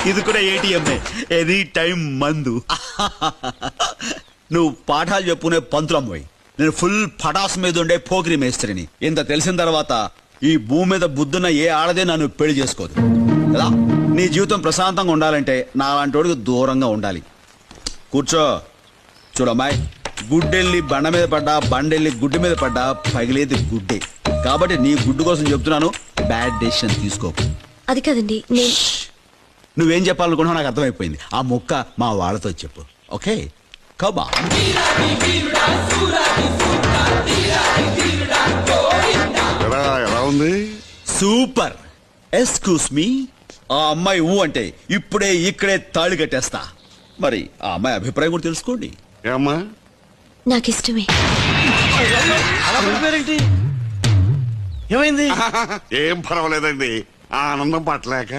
ఇది కూడా ATM any time మందు. నువ్వు పాఠాలు చెప్పుకునే పంతులమ్మోయ్, నేను ఫుల్ పటాస్ మీద ఉండే పోకిరి మేస్త్రిని. ఇంత తెలిసిన తర్వాత ఈ భూమి మీద బుద్ధున్న ఏ ఆడదే నన్ను పెళ్లి చేసుకోదు కదా. నీ జీవితం ప్రశాంతంగా ఉండాలంటే నాలాంటి దూరంగా ఉండాలి. కూర్చో. చూడమ్మాయి, గుడ్డెళ్ళి బండ మీద పడ్డా, బండెళ్ళి గుడ్డు మీద పడ్డా పగిలేది గుడ్డే. కాబట్టి నీ గుడ్డు కోసం చెప్తున్నాను, బ్యాడ్ డెసిషన్ తీసుకోకు. అది కదండి, నువ్వేం చెప్పాలనుకుంటున్నావు నాకు అర్థమైపోయింది. ఆ ముక్క మా వాళ్ళతో చెప్పు. ఓకే, కబా. ఎలా ఉంది? సూపర్. ఎక్స్క్యూస్ మీ, ఆ అమ్మాయి ఊ అంటే ఇప్పుడే ఇక్కడే తాళి కట్టేస్తా. మరి ఆ అమ్మాయి అభిప్రాయం కూడా తెలుసుకోండి. ఏమ్మా? నాకు ఇష్టమే. ఏమైంది? ఏం పర్వాలేదండి, ఆనందం పట్టలేక.